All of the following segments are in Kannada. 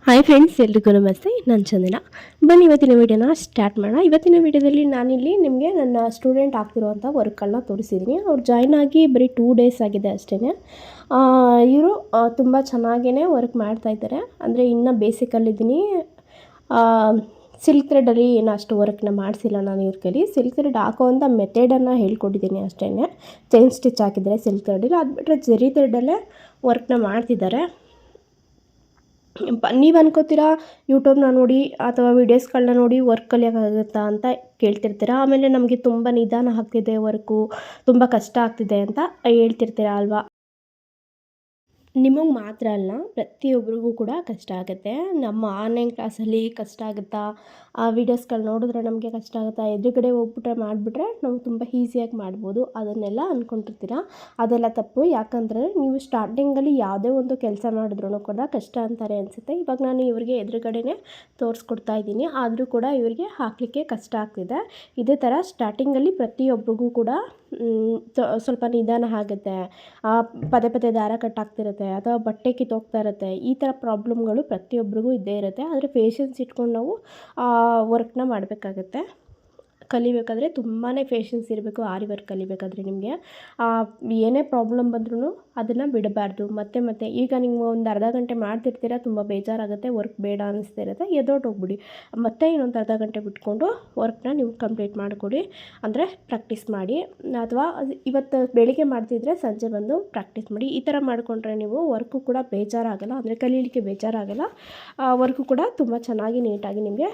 ಹಾಯ್ ಫ್ರೆಂಡ್ಸ್, ಎಲ್ರಿಗೂ ನಮಸ್ತೆ. ನಾನು ಚಂದನ. ಬನ್ನಿ ಇವತ್ತಿನ ವೀಡಿಯೋನ ಸ್ಟಾರ್ಟ್ ಮಾಡೋಣ. ಇವತ್ತಿನ ವೀಡಿಯೋದಲ್ಲಿ ನಾನಿಲ್ಲಿ ನಿಮಗೆ ನನ್ನ ಸ್ಟೂಡೆಂಟ್ ಆಗ್ತಿರುವಂಥ ವರ್ಕನ್ನು ತೋರಿಸಿದ್ದೀನಿ. ಅವ್ರು ಜಾಯ್ನ್ ಆಗಿ ಬರೀ 2 ಡೇಸ್ ಆಗಿದೆ ಅಷ್ಟೇ. ಇವರು ತುಂಬ ಚೆನ್ನಾಗೇ ವರ್ಕ್ ಮಾಡ್ತಾಯಿದ್ದಾರೆ. ಅಂದರೆ ಇನ್ನೂ ಬೇಸಿಕಲ್ಲಿದ್ದೀನಿ. ಸಿಲ್ಕ್ ಥ್ರೆಡಲ್ಲಿ ಏನು ಅಷ್ಟು ವರ್ಕ್ನ ಮಾಡಿಸಿಲ್ಲ ನಾನು ಇವ್ರ ಕೈಲಿ. ಸಿಲ್ಕ್ ಥ್ರೆಡ್ ಹಾಕೋವಂಥ ಮೆಥಡನ್ನು ಹೇಳ್ಕೊಟ್ಟಿದ್ದೀನಿ ಅಷ್ಟೇ. ಚೈನ್ ಸ್ಟಿಚ್ ಹಾಕಿದರೆ ಸಿಲ್ಕ್ ಥ್ರೆಡಲ್ಲಿ, ಅದು ಬಿಟ್ಟರೆ ಜರಿ ಥ್ರೆಡಲ್ಲೇ ವರ್ಕ್ನ ಮಾಡ್ತಿದ್ದಾರೆ. ನೀವು ಅನ್ಕೋತೀರಾ ಯೂಟ್ಯೂಬ್ನ ನೋಡಿ ಅಥವಾ ವೀಡಿಯೋಸ್ಗಳನ್ನ ನೋಡಿ ವರ್ಕ್ ಕಲಿಯೋಕ್ಕಾಗುತ್ತಾ ಅಂತ ಕೇಳ್ತಿರ್ತೀರ. ಆಮೇಲೆ ನಮಗೆ ತುಂಬ ನಿಧಾನ ಆಗ್ತಿದೆ ವರ್ಕು, ತುಂಬ ಕಷ್ಟ ಆಗ್ತಿದೆ ಅಂತ ಹೇಳ್ತಿರ್ತೀರ ಅಲ್ವಾ. ನಿಮಗೆ ಮಾತ್ರ ಅಲ್ಲ, ಪ್ರತಿಯೊಬ್ಬರಿಗೂ ಕೂಡ ಕಷ್ಟ ಆಗುತ್ತೆ. ನಮ್ಮ ಆನ್ಲೈನ್ ಕ್ಲಾಸಲ್ಲಿ ಕಷ್ಟ ಆಗುತ್ತಾ, ಆ ವೀಡಿಯೋಸ್ಗಳು ನೋಡಿದ್ರೆ ನಮಗೆ ಕಷ್ಟ ಆಗುತ್ತಾ, ಎದುರುಗಡೆ ಹೋಗ್ಬಿಟ್ರೆ ಮಾಡಿಬಿಟ್ರೆ ನಾವು ತುಂಬ ಈಸಿಯಾಗಿ ಮಾಡ್ಬೋದು, ಅದನ್ನೆಲ್ಲ ಅಂದ್ಕೊಂಡಿರ್ತೀರ. ಅದೆಲ್ಲ ತಪ್ಪು. ಯಾಕಂದರೆ ನೀವು ಸ್ಟಾರ್ಟಿಂಗಲ್ಲಿ ಯಾವುದೇ ಒಂದು ಕೆಲಸ ಮಾಡಿದ್ರೂ ಕೂಡ ಕಷ್ಟ ಅಂತಾರೆ ಅನಿಸುತ್ತೆ. ಇವಾಗ ನಾನು ಇವರಿಗೆ ಎದುರುಗಡೆನೇ ತೋರಿಸ್ಕೊಡ್ತಾ ಇದ್ದೀನಿ, ಆದರೂ ಕೂಡ ಇವರಿಗೆ ಹಾಕಲಿಕ್ಕೆ ಕಷ್ಟ ಆಗ್ತಿದೆ. ಇದೇ ಥರ ಸ್ಟಾರ್ಟಿಂಗಲ್ಲಿ ಪ್ರತಿಯೊಬ್ಬರಿಗೂ ಕೂಡ ಸ್ವಲ್ಪ ನಿಧಾನ ಆಗುತ್ತೆ. ಪದೇ ಪದೇ ದಾರ ಕಟ್ಟಾಗ್ತಿರುತ್ತೆ ಅಥವಾ ಬಟ್ಟೆ ಕಿತ್ತೋಗ್ತಾ ಇರುತ್ತೆ. ಈ ಥರ ಪ್ರಾಬ್ಲಮ್ಗಳು ಪ್ರತಿಯೊಬ್ಬರಿಗೂ ಇದ್ದೇ ಇರುತ್ತೆ. ಆದರೆ ಪೇಷನ್ಸ್ ಇಟ್ಕೊಂಡು ನಾವು ವರ್ಕ್ನ ಮಾಡಬೇಕಾಗತ್ತೆ. ಕಲಿಬೇಕಾದ್ರೆ ತುಂಬಾ ಪೇಷನ್ಸ್ ಇರಬೇಕು. ಆರಿ ವರ್ಕ್ ಕಲಿಬೇಕಾದ್ರೆ ನಿಮಗೆ ಏನೇ ಪ್ರಾಬ್ಲಮ್ ಬಂದ್ರೂ ಅದನ್ನು ಬಿಡಬಾರ್ದು. ಮತ್ತೆ ಈಗ ನೀವು ಒಂದು ಅರ್ಧ ಗಂಟೆ ಮಾಡ್ತಿರ್ತೀರ, ತುಂಬ ಬೇಜಾರಾಗುತ್ತೆ, ವರ್ಕ್ ಬೇಡ ಅನ್ನಿಸ್ತಿರುತ್ತೆ, ಎದ್ದೋಟೋಗ್ಬಿಡಿ. ಮತ್ತೆ ಇನ್ನೊಂದು ಅರ್ಧ ಗಂಟೆ ಬಿಟ್ಕೊಂಡು ವರ್ಕ್ನ ನೀವು ಕಂಪ್ಲೀಟ್ ಮಾಡಿಕೊಡಿ. ಅಂದರೆ ಪ್ರಾಕ್ಟೀಸ್ ಮಾಡಿ. ಅಥವಾ ಇವತ್ತು ಬೆಳಿಗ್ಗೆ ಮಾಡ್ತಿದ್ರೆ ಸಂಜೆ ಬಂದು ಪ್ರಾಕ್ಟೀಸ್ ಮಾಡಿ. ಈ ಥರ ಮಾಡಿಕೊಂಡ್ರೆ ನೀವು ವರ್ಕು ಕೂಡ ಬೇಜಾರಾಗಲ್ಲ, ಅಂದರೆ ಕಲೀಲಿಕ್ಕೆ ಬೇಜಾರಾಗಲ್ಲ. ವರ್ಕು ಕೂಡ ತುಂಬ ಚೆನ್ನಾಗಿ ನೀಟಾಗಿ ನಿಮಗೆ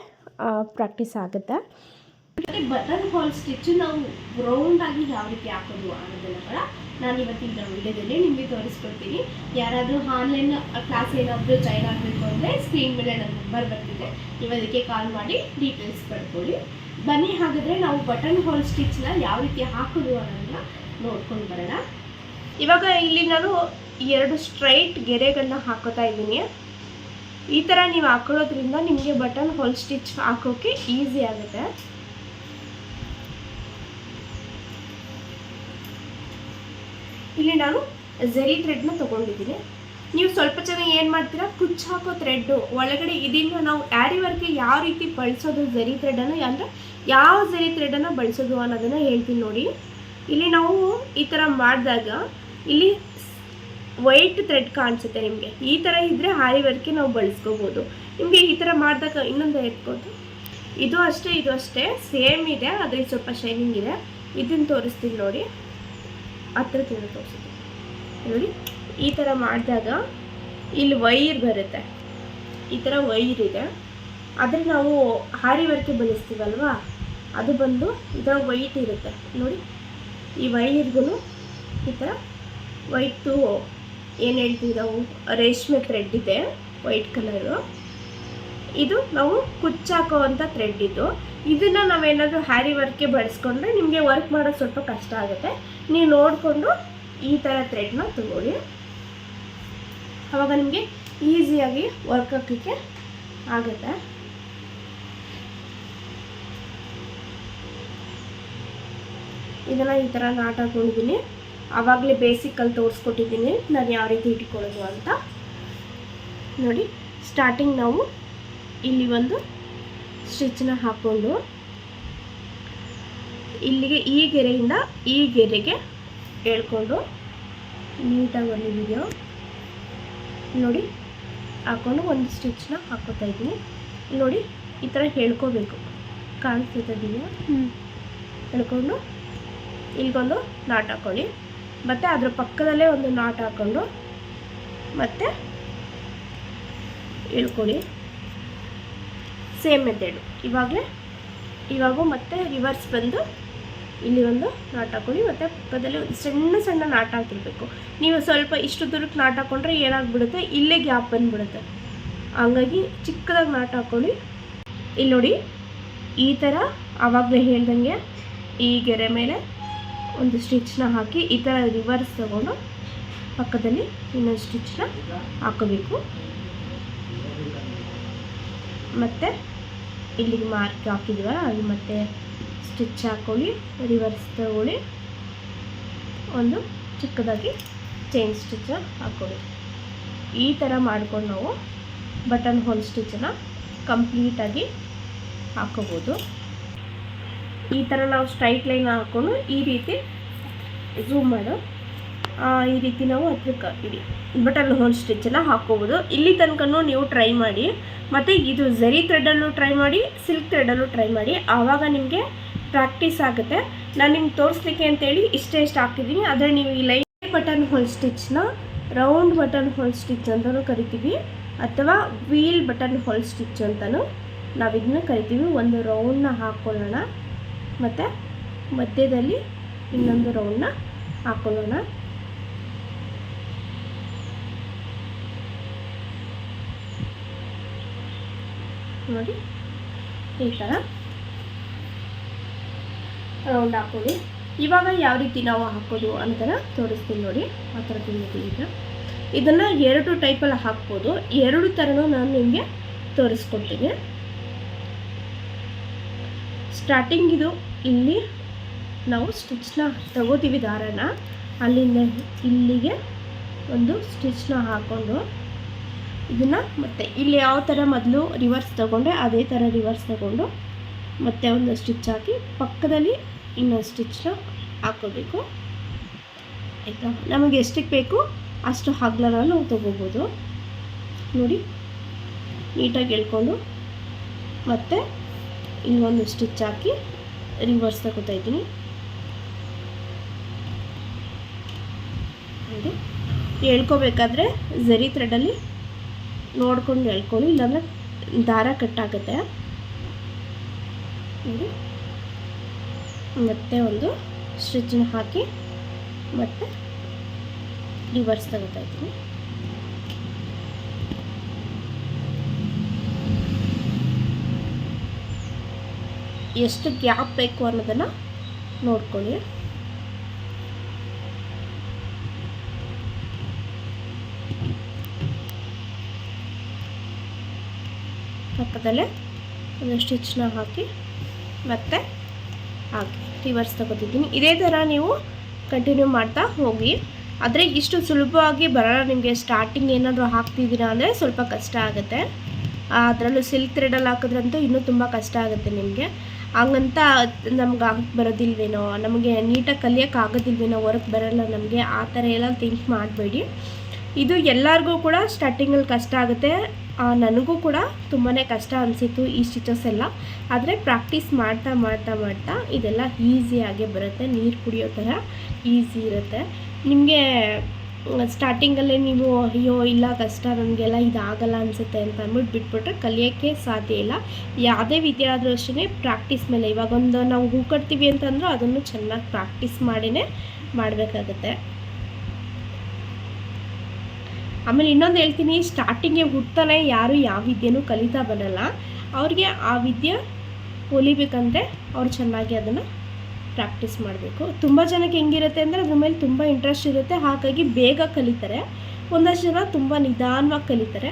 ಪ್ರಾಕ್ಟೀಸ್ ಆಗುತ್ತೆ. ಬಟನ್ ಹಾಲ್ ಸ್ಟಿಚ್ ನಾವು ರೌಂಡಾಗಿ ಯಾವ ರೀತಿ ಹಾಕೋದು ಅನ್ನೋದನ್ನು ಕೂಡ ನಾನು ಇವತ್ತಿನ ವಿಡಿಯೋದಲ್ಲಿ ನಿಮಗೆ ತೋರಿಸ್ಕೊಡ್ತೀನಿ. ಯಾರಾದರೂ ಆನ್ಲೈನ್ ಕ್ಲಾಸ್ ಏನಾದರೂ ಜಾಯ್ನ್ ಆಗಬೇಕು ಅಂದರೆ ಸ್ಕ್ರೀನ್ ಮೇಲೆ ನನ್ನ ನಂಬರ್ ಬರ್ತಿದೆ, ನೀವು ಅದಕ್ಕೆ ಕಾಲ್ ಮಾಡಿ ಡೀಟೇಲ್ಸ್ ಪಡ್ಕೊಳ್ಳಿ. ಬನ್ನಿ, ಹಾಗಾದರೆ ನಾವು ಬಟನ್ ಹಾಲ್ ಸ್ಟಿಚ್ನ ಯಾವ ರೀತಿ ಹಾಕೋದು ಅನ್ನೋದನ್ನ ನೋಡ್ಕೊಂಡು ಬರೋಣ. ಇವಾಗ ಇಲ್ಲಿ ನಾನು 2 ಸ್ಟ್ರೈಟ್ ಗೆರೆಗಳನ್ನ ಹಾಕೋತಾ ಇದ್ದೀನಿ. ಈ ಥರ ನೀವು ಹಾಕೊಳ್ಳೋದ್ರಿಂದ ನಿಮಗೆ ಬಟನ್ ಹಾಲ್ ಸ್ಟಿಚ್ ಹಾಕೋಕ್ಕೆ ಈಸಿ ಆಗುತ್ತೆ. ಇಲ್ಲಿ ನಾನು ಝರಿ ಥ್ರೆಡ್ನ ತೊಗೊಂಡಿದ್ದೀನಿ. ನೀವು ಸ್ವಲ್ಪ ಜನ ಏನು ಮಾಡ್ತೀರಾ, ಕುಚ್ಚು ಹಾಕೋ ಥ್ರೆಡ್ಡು ಒಳಗಡೆ ಇದನ್ನು ನಾವು ಆರಿ ವರ್ಕ್ಗೆ ಯಾವ ರೀತಿ ಬಳಸೋದು ಝರಿ ಥ್ರೆಡನ್ನು, ಅಂದರೆ ಯಾವ ಝರಿ ಥ್ರೆಡನ್ನು ಬಳಸೋದು ಅನ್ನೋದನ್ನು ಹೇಳ್ತೀನಿ ನೋಡಿ. ಇಲ್ಲಿ ನಾವು ಈ ಥರ ಮಾಡಿದಾಗ ಇಲ್ಲಿ ವೈಟ್ ಥ್ರೆಡ್ ಕಾಣಿಸುತ್ತೆ ನಿಮಗೆ. ಈ ಥರ ಇದ್ದರೆ ಆರಿ ವರ್ಕ್ಗೆ ನಾವು ಬಳಸ್ಕೋಬೋದು. ನಿಮಗೆ ಈ ಥರ ಮಾಡಿದಾಗ ಇನ್ನೊಂದು ಎತ್ಕೋದು, ಇದು ಅಷ್ಟೇ ಸೇಮ್ ಇದೆ, ಆದರೆ ಸ್ವಲ್ಪ ಶೈನಿಂಗ್ ಇದೆ. ಇದನ್ನು ತೋರಿಸ್ತೀನಿ ನೋಡಿ, ಹತ್ರದಿಂದ ತೋರಿಸ್ತೀನಿ ನೋಡಿ. ಈ ಥರ ಮಾಡಿದಾಗ ಇಲ್ಲಿ ವೈರ್ ಬರುತ್ತೆ, ಈ ಥರ ವೈರ್ ಇದೆ. ಆದರೆ ನಾವು ಆರಿ ವರ್ಕ್ಗೆ ಬಳಸ್ತೀವಲ್ವಾ, ಅದು ಬಂದು ಈ ಥರ ವೈಟ್ ಇರುತ್ತೆ ನೋಡಿ. ಈ ವೈರ್ಗೂ ಈ ಥರ ವೈಟು ಏನು ಹೇಳ್ತೀವಿ ನಾವು, ರೇಷ್ಮೆ ಥ್ರೆಡ್ ಇದೆ, ವೈಟ್ ಕಲರು. ಇದು ನಾವು ಕುಚ್ಚಾಕೋವಂಥ ಥ್ರೆಡ್ ಇದು. ಇದನ್ನು ನಾವೇನಾದರೂ ಹ್ಯಾರಿ ವರ್ಕ್ಗೆ ಬಳಸ್ಕೊಂಡ್ರೆ ನಿಮಗೆ ವರ್ಕ್ ಮಾಡೋದು ಸ್ವಲ್ಪ ಕಷ್ಟ ಆಗುತ್ತೆ. ನೀವು ನೋಡಿಕೊಂಡು ಈ ಥರ ಥ್ರೆಡ್ನ ತಗೊಳ್ಳಿ, ಆವಾಗ ನಿಮಗೆ ಈಸಿಯಾಗಿ ವರ್ಕ್ ಹಾಕಲಿಕ್ಕೆ ಆಗುತ್ತೆ. ಇದನ್ನು ಈ ಥರ ನಾಟ್ ಹಾಕೊಂಡಿದ್ದೀನಿ. ಆವಾಗಲೇ ಬೇಸಿಕಲ್ಲಿ ತೋರಿಸ್ಕೊಟ್ಟಿದ್ದೀನಿ ನಾನು ಯಾವ ರೀತಿ ಇಟ್ಕೊಳ್ಳೋದು ಅಂತ ನೋಡಿ. ಸ್ಟಾರ್ಟಿಂಗ್ ನಾವು ಇಲ್ಲಿ ಒಂದು ಸ್ಟಿಚ್ನ ಹಾಕ್ಕೊಂಡು ಇಲ್ಲಿಗೆ ಈ ಗೆರೆಯಿಂದ ಈ ಗೆರೆಗೆ ಎಳ್ಕೊಂಡು ನೀಟಾಗಿ ಒಂದು ವಿಡಿಯೋ ನೋಡಿ ಹಾಕ್ಕೊಂಡು ಒಂದು ಸ್ಟಿಚ್ನ ಹಾಕ್ಕೋತಾ ಇದ್ದೀನಿ ನೋಡಿ. ಈ ಥರ ಹೇಳ್ಕೋಬೇಕು, ಕಾಣಿಸ್ತಿದ್ದೀಯಾ? ಹೇಳ್ಕೊಂಡು ಇಲ್ಲಿಗೊಂದು ನಾಟ್ ಹಾಕ್ಕೊಳ್ಳಿ, ಮತ್ತು ಅದ್ರ ಪಕ್ಕದಲ್ಲೇ ಒಂದು ನಾಟ್ ಹಾಕ್ಕೊಂಡು ಮತ್ತೆ ಹೇಳ್ಕೊಳ್ಳಿ. Same method. ಇವಾಗೂ ಮತ್ತೆ ರಿವರ್ಸ್ ಬಂದು ಇಲ್ಲಿ ಒಂದು ನಾಟ್ ಹಾಕ್ಕೊಳ್ಳಿ, ಮತ್ತು ಪಕ್ಕದಲ್ಲಿ ಒಂದು ಸಣ್ಣ ನಾಟ್ ಹಾಕಿರಬೇಕು. ನೀವು ಸ್ವಲ್ಪ ಇಷ್ಟು ದೂರಕ್ಕೆ ನಾಟ್ ಹಾಕ್ಕೊಂಡ್ರೆ ಏನಾಗ್ಬಿಡುತ್ತೆ, ಇಲ್ಲೇ ಗ್ಯಾಪ್ ಬಂದುಬಿಡುತ್ತೆ. ಹಂಗಾಗಿ ಚಿಕ್ಕದಾಗಿ ನಾಟ್ ಹಾಕ್ಕೊಳ್ಳಿ. ಇಲ್ಲಿ ನೋಡಿ, ಈ ಥರ ಆವಾಗಲೇ ಹೇಳ್ದಂಗೆ ಈ ಗೆರೆ ಮೇಲೆ ಒಂದು ಸ್ಟಿಚ್ನ ಹಾಕಿ ಈ ಥರ ರಿವರ್ಸ್ ತಗೊಂಡು ಪಕ್ಕದಲ್ಲಿ ಇನ್ನೊಂದು ಸ್ಟಿಚ್ನ ಹಾಕೋಬೇಕು. ಮತ್ತು ಇಲ್ಲಿಗೆ ಮಾರ್ಕ್ ಹಾಕಿದ್ವಲ್ಲ, ಅಲ್ಲಿ ಮತ್ತೆ ಸ್ಟಿಚ್ ಹಾಕ್ಕೊಳ್ಳಿ, ರಿವರ್ಸ್ ತಗೊಳ್ಳಿ, ಒಂದು ಚಿಕ್ಕದಾಗಿ ಚೈನ್ ಸ್ಟಿಚ್ ಹಾಕ್ಕೊಳ್ಳಿ. ಈ ಥರ ಮಾಡ್ಕೊಂಡು ನಾವು ಬಟನ್ ಹೋಲ್ ಸ್ಟಿಚ್ಚನ್ನು ಕಂಪ್ಲೀಟಾಗಿ ಹಾಕೋಬೋದು. ಈ ಥರ ನಾವು ಸ್ಟ್ರೈಟ್ ಲೈನ್ ಹಾಕ್ಕೊಂಡು ಈ ರೀತಿ ಝೂಮ್ ಮಾಡು, ಈ ರೀತಿ ನಾವು ಹತ್ರಕ್ಕೆ ಇಡಿ ಬಟನ್ ಹೋಲ್ ಸ್ಟಿಚ್ಚನ್ನು ಹಾಕ್ಕೋಬೋದು. ಇಲ್ಲಿ ತನಕನೂ ನೀವು ಟ್ರೈ ಮಾಡಿ, ಮತ್ತು ಇದು ಝರಿ ಥ್ರೆಡಲ್ಲೂ ಟ್ರೈ ಮಾಡಿ, ಸಿಲ್ಕ್ ಥ್ರೆಡಲ್ಲೂ ಟ್ರೈ ಮಾಡಿ, ಆವಾಗ ನಿಮಗೆ ಪ್ರಾಕ್ಟೀಸ್ ಆಗುತ್ತೆ. ನಾನು ನಿಮ್ಗೆ ತೋರಿಸ್ಲಿಕ್ಕೆ ಅಂತೇಳಿ ಇಷ್ಟೇ ಹಾಕಿದ್ದೀನಿ. ಆದರೆ ನೀವು ಈ ಲೈನ್ ಬಟನ್ ಹೋಲ್ ಸ್ಟಿಚ್ನ ರೌಂಡ್ ಬಟನ್ ಹೋಲ್ ಸ್ಟಿಚ್ ಅಂತಲೂ ಕರಿತೀವಿ, ಅಥವಾ ವೀಲ್ ಬಟನ್ ಹೋಲ್ ಸ್ಟಿಚ್ ಅಂತಲೂ ನಾವು ಇದನ್ನ ಕರಿತೀವಿ. ಒಂದು ರೌಂಡ್ನ ಹಾಕ್ಕೊಳ್ಳೋಣ, ಮತ್ತು ಮಧ್ಯದಲ್ಲಿ ಇನ್ನೊಂದು ರೌಂಡ್ನ ಹಾಕ್ಕೊಳ್ಳೋಣ. ನೋಡಿ ಈ ಥರ ರೌಂಡ್ ಹಾಕೊಳ್ಳಿ. ಇವಾಗ ಯಾವ ರೀತಿ ನಾವು ಹಾಕೋದು ಅಂತ ತೋರಿಸ್ತೀನಿ ನೋಡಿ. ಆ ಥರದ್ದು ಈಗ ಇದನ್ನು 2 ಟೈಪಲ್ಲಿ ಹಾಕ್ಬೋದು. 2 ಥರನೂ ನಾನು ನಿಮಗೆ ತೋರಿಸ್ಕೊಡ್ತೀನಿ. ಸ್ಟಾರ್ಟಿಂಗ್ ಇದು ಇಲ್ಲಿ ನಾವು ಸ್ಟಿಚ್ನ ತಗೋತೀವಿ, ದಾರನ ಅಲ್ಲಿಂದ ಇಲ್ಲಿಗೆ ಒಂದು ಸ್ಟಿಚ್ನ ಹಾಕ್ಕೊಂಡು ಇದನ್ನು ಮತ್ತೆ ಇಲ್ಲಿ ಯಾವ ಥರ ಮೊದಲು ರಿವರ್ಸ್ ತಗೊಂಡೆ ಅದೇ ಥರ ರಿವರ್ಸ್ ತಗೊಂಡು ಮತ್ತೆ ಒಂದು ಸ್ಟಿಚ್ ಹಾಕಿ ಪಕ್ಕದಲ್ಲಿ ಇನ್ನೊಂದು ಸ್ಟಿಚ್ನ ಹಾಕೋಬೇಕು. ಆಯಿತಾ? ನಮಗೆ ಎಷ್ಟಕ್ಕೆ ಬೇಕು ಅಷ್ಟು ಹಗ್ಲನ ನಾವು ತೊಗೋಬೋದು. ನೋಡಿ ನೀಟಾಗಿ ಎಳ್ಕೊಂಡು ಮತ್ತು ಇನ್ನೊಂದು ಸ್ಟಿಚ್ ಹಾಕಿ ರಿವರ್ಸ್ ತಗೋತಾ ಇದ್ದೀನಿ. ನೋಡಿ ಎಳ್ಕೋಬೇಕಾದ್ರೆ ಝರಿ ಥ್ರೆಡಲ್ಲಿ ನೋಡ್ಕೊಂಡು ಎಳ್ಕೊಳ್ಳಿ, ಇಲ್ಲಾಂದರೆ ದಾರ ಕಟ್ಟಾಗುತ್ತೆ. ನೋಡಿ ಮತ್ತೆ ಒಂದು ಸ್ಟಿಚ್ನ ಹಾಕಿ ಮತ್ತೆ ರಿವರ್ಸ್ ತಗೋತಾ ಇದ್ದೀನಿ. ಎಷ್ಟು ಗ್ಯಾಪ್ ಬೇಕು ಅನ್ನೋದನ್ನು ನೋಡ್ಕೊಳ್ಳಿ. ಪಕ್ಕದಲ್ಲೇ ಒಂದು ಸ್ಟಿಚ್ನ ಹಾಕಿ ಮತ್ತೆ ಹಾಕಿ ರಿವರ್ಸ್ ತಗೋತಿದ್ದೀನಿ. ಇದೇ ಥರ ನೀವು ಕಂಟಿನ್ಯೂ ಮಾಡ್ತಾ ಹೋಗಿ. ಆದರೆ ಇಷ್ಟು ಸುಲಭವಾಗಿ ಬರೋಲ್ಲ ನಿಮಗೆ. ಸ್ಟಾರ್ಟಿಂಗ್ ಏನಾದರೂ ಹಾಕ್ತಿದ್ದೀರಾ ಅಂದರೆ ಸ್ವಲ್ಪ ಕಷ್ಟ ಆಗುತ್ತೆ. ಅದರಲ್ಲೂ ಸಿಲ್ಕ್ ಥ್ರೆಡಲ್ಲಿ ಹಾಕಿದ್ರಂತೂ ಇನ್ನೂ ತುಂಬ ಕಷ್ಟ ಆಗುತ್ತೆ ನಿಮಗೆ. ಹಂಗಂತ ನಮ್ಗೆ ಹಾಕಿ ಬರೋದಿಲ್ವೇನೋ, ನಮಗೆ ನೀಟಾಗಿ ಕಲಿಯೋಕ್ಕೆ ಆಗೋದಿಲ್ವೇನೋ, ವರ್ಕ್ ಬರೋಲ್ಲ ನಮಗೆ, ಆ ಥರ ಎಲ್ಲ ಥಿಂಕ್ ಮಾಡಬೇಡಿ. ಇದು ಎಲ್ಲರಿಗೂ ಕೂಡ ಸ್ಟಾರ್ಟಿಂಗಲ್ಲಿ ಕಷ್ಟ ಆಗುತ್ತೆ. ನನಗೂ ಕೂಡ ತುಂಬಾ ಕಷ್ಟ ಅನಿಸಿತ್ತು ಈ ಸ್ಟಿಚಸ್ ಎಲ್ಲ. ಆದರೆ ಪ್ರಾಕ್ಟೀಸ್ ಮಾಡ್ತಾ ಮಾಡ್ತಾ ಮಾಡ್ತಾ ಇದೆಲ್ಲ ಈಸಿಯಾಗೇ ಬರುತ್ತೆ. ನೀರು ಕುಡಿಯೋ ಥರ ಈಸಿ ಇರುತ್ತೆ ನಿಮಗೆ. ಸ್ಟಾರ್ಟಿಂಗಲ್ಲೇ ನೀವು ಅಯ್ಯೋ ಇಲ್ಲ ಕಷ್ಟ ನನಗೆಲ್ಲ ಇದಾಗಲ್ಲ ಅನಿಸುತ್ತೆ ಅಂತ ಅಂದ್ಬಿಟ್ಟು ಬಿಟ್ಬಿಟ್ರೆ ಕಲಿಯೋಕ್ಕೆ ಸಾಧ್ಯ ಇಲ್ಲ. ಯಾವುದೇ ವಿದ್ಯೆ ಆದರೂ ಅಷ್ಟೇ ಪ್ರಾಕ್ಟೀಸ್ ಮೇಲೆ. ಇವಾಗೊಂದು ನಾವು ಹೂ ಕಟ್ತೀವಿ ಅಂತಂದ್ರೂ ಅದನ್ನು ಚೆನ್ನಾಗಿ ಪ್ರಾಕ್ಟೀಸ್ ಮಾಡಿನೇ ಮಾಡಬೇಕಾಗತ್ತೆ. ಆಮೇಲೆ ಇನ್ನೊಂದು ಹೇಳ್ತೀನಿ, ಸ್ಟಾರ್ಟಿಂಗ್ಗೆ ಹುಡ್ತಾನೆ ಯಾರು ಯಾವ ವಿದ್ಯೆನೂ ಕಲಿತಾ ಬರಲ್ಲ. ಅವ್ರಿಗೆ ಆ ವಿದ್ಯೆ ಹೊಲಿಬೇಕಂದ್ರೆ ಅವ್ರು ಚೆನ್ನಾಗಿ ಅದನ್ನು ಪ್ರಾಕ್ಟೀಸ್ ಮಾಡಬೇಕು. ತುಂಬ ಜನಕ್ಕೆ ಹೆಂಗಿರುತ್ತೆ ಅಂದರೆ ಅದ್ರ ಮೇಲೆ ತುಂಬ ಇಂಟ್ರೆಸ್ಟ್ ಇರುತ್ತೆ, ಹಾಗಾಗಿ ಬೇಗ ಕಲಿತಾರೆ. ಒಂದಷ್ಟು ಜನ ತುಂಬ ನಿಧಾನವಾಗಿ ಕಲಿತಾರೆ.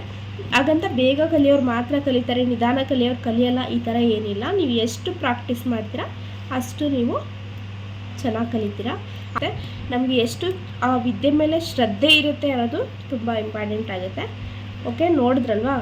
ಹಾಗಂತ ಬೇಗ ಕಲಿಯೋರು ಮಾತ್ರ ಕಲಿತಾರೆ, ನಿಧಾನ ಕಲಿಯೋರು ಕಲಿಯಲ್ಲ, ಈ ಥರ ಏನಿಲ್ಲ. ನೀವು ಎಷ್ಟು ಪ್ರಾಕ್ಟೀಸ್ ಮಾಡ್ತೀರಾ ಅಷ್ಟು ನೀವು ಚೆನ್ನಾಗಿ ಕಲಿತೀರಾ. ಮತ್ತು ನಮಗೆ ಎಷ್ಟು ಆ ವಿದ್ಯೆ ಮೇಲೆ ಶ್ರದ್ಧೆ ಇರುತ್ತೆ ಅನ್ನೋದು ತುಂಬ ಇಂಪಾರ್ಟೆಂಟ್ ಆಗುತ್ತೆ. ಓಕೆ, ನೋಡಿದ್ರಲ್ವಾ?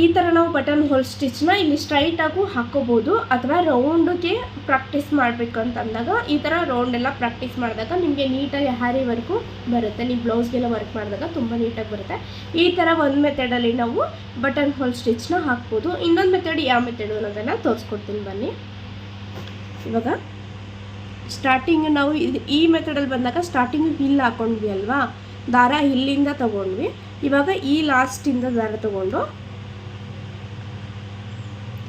ಈ ಥರ ನಾವು ಬಟನ್ ಹೋಲ್ ಸ್ಟಿಚ್ನ ಇಲ್ಲಿ ಸ್ಟ್ರೈಟಾಗೂ ಹಾಕ್ಕೋಬೋದು, ಅಥವಾ ರೌಂಡಿಗೆ ಪ್ರಾಕ್ಟೀಸ್ ಮಾಡಬೇಕು ಅಂತಂದಾಗ ಈ ಥರ ರೌಂಡೆಲ್ಲ ಪ್ರಾಕ್ಟೀಸ್ ಮಾಡಿದಾಗ ನಿಮಗೆ ನೀಟಾಗಿ ಹ್ಯಾರಿ ವರ್ಕು ಬರುತ್ತೆ. ನೀವು ಬ್ಲೌಸ್ಗೆಲ್ಲ ವರ್ಕ್ ಮಾಡಿದಾಗ ತುಂಬ ನೀಟಾಗಿ ಬರುತ್ತೆ. ಈ ಥರ ಒಂದು ಮೆಥಡಲ್ಲಿ ನಾವು ಬಟನ್ ಹೋಲ್ ಸ್ಟಿಚ್ನ ಹಾಕ್ಬೋದು. ಇನ್ನೊಂದು ಮೆಥಡ್ ಯಾವ ಮೆಥಡು ಅನ್ನೋದನ್ನು ತೋರಿಸ್ಕೊಡ್ತೀನಿ ಬನ್ನಿ. ಇವಾಗ ಸ್ಟಾರ್ಟಿಂಗ್ ನಾವು ಈ ಮೆಥಡಲ್ಲಿ ಬಂದಾಗ ಸ್ಟಾರ್ಟಿಂಗ್ ಹಿಲ್ ಹಾಕ್ಕೊಂಡ್ವಿ ಅಲ್ವಾ, ದಾರ ಹಿಲ್ಲಿಂದ ತೊಗೊಂಡ್ವಿ. ಇವಾಗ ಈ ಲಾಸ್ಟಿಂದ ದಾರ ತೊಗೊಂಡು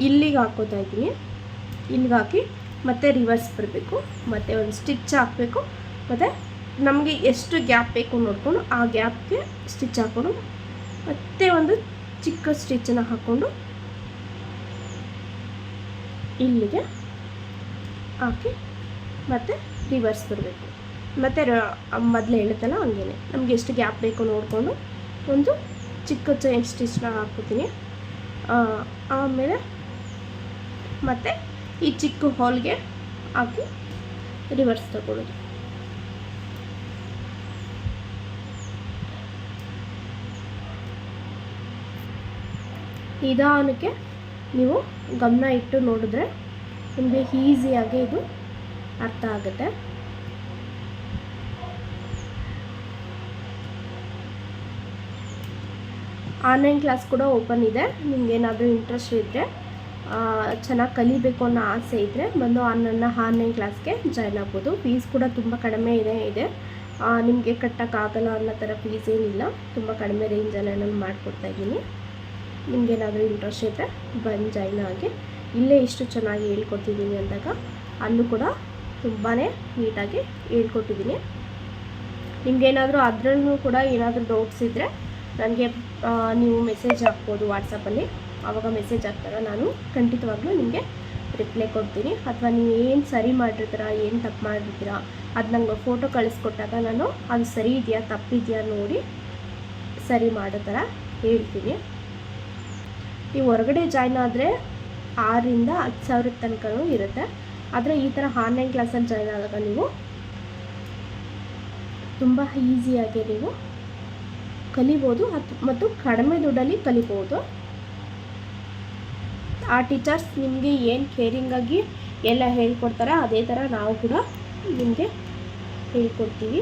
ಇಲ್ಲಿಗೆ ಹಾಕೋತಾ ಇದ್ದೀನಿ. ಇಲ್ಲಿಗೆ ಹಾಕಿ ಮತ್ತೆ ರಿವರ್ಸ್ ಬರಬೇಕು, ಮತ್ತೆ ಒಂದು ಸ್ಟಿಚ್ ಹಾಕಬೇಕು, ಮತ್ತು ನಮಗೆ ಎಷ್ಟು ಗ್ಯಾಪ್ ಬೇಕು ನೋಡಿಕೊಂಡು ಆ ಗ್ಯಾಪ್ಗೆ ಸ್ಟಿಚ್ ಹಾಕ್ಕೊಂಡು ಮತ್ತೆ ಒಂದು ಚಿಕ್ಕ ಸ್ಟಿಚ್ಚನ್ನು ಹಾಕ್ಕೊಂಡು ಇಲ್ಲಿಗೆ ಹಾಕಿ ಮತ್ತೆ ರಿವರ್ಸ್ ಬರಬೇಕು. ಮತ್ತು ಮೊದಲೇ ಹೇಳುತ್ತಲ್ಲ ಹಂಗೇ ನಮಗೆ ಎಷ್ಟು ಗ್ಯಾಪ್ ಬೇಕು ನೋಡಿಕೊಂಡು ಒಂದು ಚಿಕ್ಕ ಚೈನ್ ಸ್ಟಿಚ್ನ ಹಾಕ್ಕೋತೀನಿ. ಆಮೇಲೆ ಮತ್ತು ಈ ಚಿಕ್ಕ ಹೋಲ್ಗೆ ಹಾಕಿ ರಿವರ್ಸ್ ತಗೊಳ್ಳೋದು. ನಿಧಾನಕ್ಕೆ ನೀವು ಗಮನ ಇಟ್ಟು ನೋಡಿದ್ರೆ ನಿಮಗೆ ಈಸಿಯಾಗಿ ಇದು ಅರ್ಥ ಆಗುತ್ತೆ. ಆನ್ಲೈನ್ ಕ್ಲಾಸ್ ಕೂಡ ಓಪನ್ ಇದೆ. ನಿಮಗೇನಾದರೂ ಇಂಟ್ರೆಸ್ಟ್ ಇದ್ದರೆ, ಚೆನ್ನಾಗಿ ಕಲಿಬೇಕು ಅನ್ನೋ ಆಸೆ ಇದ್ದರೆ ಬಂದು ನನ್ನ ಆನ್ಲೈನ್ ಕ್ಲಾಸ್ಗೆ ಜಾಯ್ನ್ ಆಗ್ಬೋದು. ಫೀಸ್ ಕೂಡ ತುಂಬ ಕಡಿಮೆ ಇದೆ. ನಿಮಗೆ ಕಟ್ಟೋಕ್ಕಾಗಲ್ಲ ಅನ್ನೋ ಥರ ಫೀಸ್ ಏನಿಲ್ಲ, ತುಂಬ ಕಡಿಮೆ ರೇಂಜಲ್ಲಿ ನಾನು ಮಾಡಿಕೊಡ್ತಾಯಿದ್ದೀನಿ. ನಿಮಗೇನಾದರೂ ಇಂಟ್ರೆಸ್ಟ್ ಇದ್ದರೆ ಬಂದು ಜಾಯ್ನ್ ಆಗಿ. ಇಲ್ಲೇ ಇಷ್ಟು ಚೆನ್ನಾಗಿ ಹೇಳ್ಕೊಡ್ತಿದ್ದೀನಿ ಅಂದಾಗ ಅಲ್ಲೂ ಕೂಡ ತುಂಬಾ ನೀಟಾಗಿ ಹೇಳ್ಕೊಟ್ಟಿದ್ದೀನಿ. ನಿಮಗೇನಾದರೂ ಅದರಲ್ಲೂ ಕೂಡ ಏನಾದರೂ ಡೌಟ್ಸ್ ಇದ್ದರೆ ನನಗೆ ನೀವು ಮೆಸೇಜ್ ಹಾಕ್ಬೋದು ವಾಟ್ಸಪ್ಪಲ್ಲಿ. ಆವಾಗ ಮೆಸೇಜ್ ಹಾಕ್ತಾರ ನಾನು ಖಂಡಿತವಾಗ್ಲೂ ನಿಮಗೆ ರಿಪ್ಲೈ ಕೊಡ್ತೀನಿ. ಅಥವಾ ನೀವು ಏನು ಸರಿ ಮಾಡಿರ್ತೀರ, ಏನು ತಪ್ಪು ಮಾಡಿರ್ತೀರ ಅದು ನಂಗೆ ಫೋಟೋ ಕಳಿಸ್ಕೊಟ್ಟಾಗ ನಾನು ಅದು ಸರಿ ಇದೆಯಾ ತಪ್ಪಿದೆಯಾ ನೋಡಿ ಸರಿ ಮಾಡೋ ಥರ ಹೇಳ್ತೀನಿ. ನೀವು ಹೊರಗಡೆ ಜಾಯ್ನ್ ಆದರೆ 6,000 to 10,000 ತನಕನೂ ಇರುತ್ತೆ. ಆದರೆ ಈ ಥರ ಆನ್ಲೈನ್ ಕ್ಲಾಸಲ್ಲಿ ಜಾಯ್ನ್ ಆದಾಗ ನೀವು ತುಂಬ ಈಸಿಯಾಗಿ ನೀವು ಕಲಿಬೋದು ಮತ್ತು ಕಡಿಮೆ ದುಡ್ಡಲ್ಲಿ ಕಲಿಬೋದು. ಆ ಟೀಚರ್ಸ್ ನಿಮಗೆ ಏನು ಕೇರಿಂಗಾಗಿ ಎಲ್ಲ ಹೇಳ್ಕೊಡ್ತಾರೆ ಅದೇ ಥರ ನಾವು ಕೂಡ ನಿಮಗೆ ಹೇಳ್ಕೊಡ್ತೀವಿ.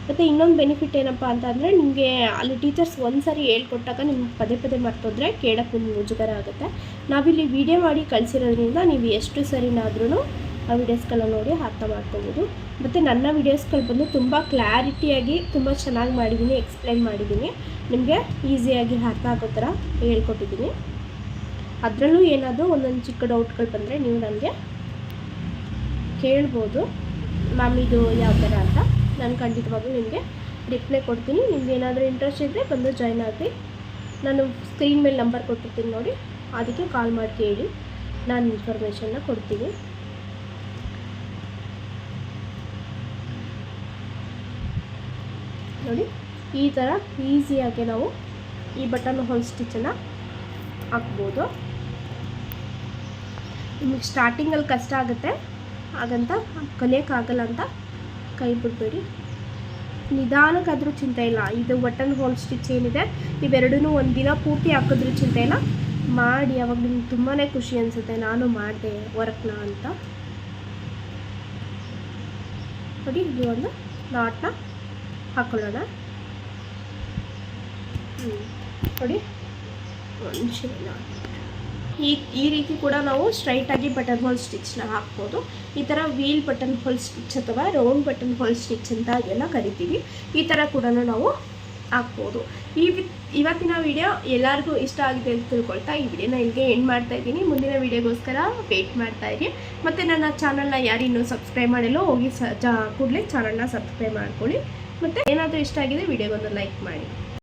ಮತ್ತು ಇನ್ನೊಂದು ಬೆನಿಫಿಟ್ ಏನಪ್ಪ ಅಂತಂದರೆ, ನಿಮಗೆ ಅಲ್ಲಿ ಟೀಚರ್ಸ್ ಒಂದು ಸಾರಿ ಹೇಳ್ಕೊಟ್ಟಾಗ ನಿಮ್ಗೆ ಪದೇ ಪದೇ ಮರ್ತೋದ್ರೆ ಕೇಳೋಕ್ಕೆ ನಿಮ್ಗೆ ಮುಜುಗರ ಆಗುತ್ತೆ. ನಾವಿಲ್ಲಿ ವಿಡಿಯೋ ಮಾಡಿ ಕಳಿಸಿರೋದ್ರಿಂದ ನೀವು ಎಷ್ಟು ಸರಿನಾದ್ರೂ ಆ ವಿಡಿಯೋಸ್ಗಳನ್ನ ನೋಡಿ ಅರ್ಥ ಮಾಡ್ಕೋಬೋದು. ಮತ್ತು ನನ್ನ ವಿಡಿಯೋಸ್ಗಳು ಬಂದು ತುಂಬ ಕ್ಲಾರಿಟಿಯಾಗಿ ತುಂಬ ಚೆನ್ನಾಗಿ ಮಾಡಿದ್ದೀನಿ, ಎಕ್ಸ್ಪ್ಲೈನ್ ಮಾಡಿದ್ದೀನಿ. ನಿಮಗೆ ಈಸಿಯಾಗಿ ಅರ್ಥ ಆಗೋ ಥರ ಹೇಳ್ಕೊಟ್ಟಿದ್ದೀನಿ. ಅದರಲ್ಲೂ ಏನಾದರೂ ಒಂದೊಂದು ಚಿಕ್ಕ ಡೌಟ್ಗಳು ಬಂದರೆ ನೀವು ನನಗೆ ಕೇಳ್ಬೋದು, ಮ್ಯಾಮ್ ಇದು ಯಾವ ಥರ ಅಂತ. ನಾನು ಖಂಡಿತವಾಗ್ಲೂ ನಿಮಗೆ ರಿಪ್ಲೈ ಕೊಡ್ತೀನಿ. ನಿಮ್ಗೆ ಏನಾದರೂ ಇಂಟ್ರೆಸ್ಟ್ ಇದ್ದರೆ ಬಂದು ಜಾಯ್ನ್ ಆಗಿ. ನಾನು ಸ್ಕ್ರೀನ್ ಮೇಲೆ ನಂಬರ್ ಕೊಟ್ಟಿರ್ತೀನಿ ನೋಡಿ, ಅದಕ್ಕೆ ಕಾಲ್ ಮಾಡಿ ಕೇಳಿ, ನಾನು ಇನ್ಫಾರ್ಮೇಷನ್ನ ಕೊಡ್ತೀನಿ. ನೋಡಿ ಈ ಥರ ಈಸಿಯಾಗಿ ನಾವು ಈ ಬಟನ್ ಹೋಲ್ ಸ್ಟಿಚ್ಚನ್ನು ಹಾಕ್ಬೋದು. ನಿಮಗೆ ಸ್ಟಾರ್ಟಿಂಗಲ್ಲಿ ಕಷ್ಟ ಆಗುತ್ತೆ, ಹಾಗಂತ ಕಲಿಯೋಕ್ಕಾಗಲ್ಲ ಅಂತ ಕೈ ಬಿಡಬೇಡಿ. ನಿಧಾನಕ್ಕಾದರೂ ಚಿಂತೆ ಇಲ್ಲ. ಇದು ಬಟನ್ ಹೋಲ್ ಸ್ಟಿಚ್ ಏನಿದೆ ಇವೆರಡೂ ಒಂದು ದಿನ ಪೂರ್ತಿ ಹಾಕಿದ್ರೂ ಚಿಂತೆ ಇಲ್ಲ, ಮಾಡಿ ಅವಾಗ ನಿಮ್ಗೆ ತುಂಬಾ ಖುಷಿ ಅನಿಸುತ್ತೆ, ನಾನು ಮಾಡಿದೆ ವರ್ಕ್ನ ಅಂತ. ನೋಡಿ ಇಲ್ಲಿ ಒಂದು ನಾಟ್ನ ಹಾಕೊಳ್ಳೋಣ. ನೋಡಿ ಈ ರೀತಿ ಕೂಡ ನಾವು ಸ್ಟ್ರೈಟಾಗಿ ಬಟನ್ ಹೋಲ್ ಸ್ಟಿಚ್ನ ಹಾಕ್ಬೋದು. ಈ ಥರ ವೀಲ್ ಬಟನ್ ಹೋಲ್ ಸ್ಟಿಚ್ ಅಥವಾ ರೌಂಡ್ ಬಟನ್ ಹೋಲ್ ಸ್ಟಿಚ್ ಅಂತ ಎಲ್ಲ ಕರಿತೀವಿ. ಈ ಥರ ಕೂಡ ನಾವು ಹಾಕ್ಬೋದು. ಇವತ್ತಿನ ವಿಡಿಯೋ ಎಲ್ಲರಿಗೂ ಇಷ್ಟ ಆಗಿದೆ ಅಂತ ತಿಳ್ಕೊಳ್ತಾ ಈ ವಿಡಿಯೋನ ಇಲ್ಲಿಗೆ ಎಂಡ್ ಮಾಡ್ತಾಯಿದ್ದೀನಿ. ಮುಂದಿನ ವಿಡಿಯೋಗೋಸ್ಕರ ವೆಯ್ಟ್ ಮಾಡ್ತಾಯಿರಿ. ಮತ್ತು ನನ್ನ ಚಾನಲ್ನ ಯಾರಿನ್ನೂ ಸಬ್ಸ್ಕ್ರೈಬ್ ಮಾಡಿಲ್ಲೋ ಹೋಗಿ ಕೂಡಲೇ ಚಾನಲ್ನ ಸಬ್ಸ್ಕ್ರೈಬ್ ಮಾಡ್ಕೊಳ್ಳಿ. ಮತ್ತು ಏನಾದರೂ ಇಷ್ಟ ಆಗಿದೆ ವಿಡಿಯೋಗೊಂದು ಲೈಕ್ ಮಾಡಿ.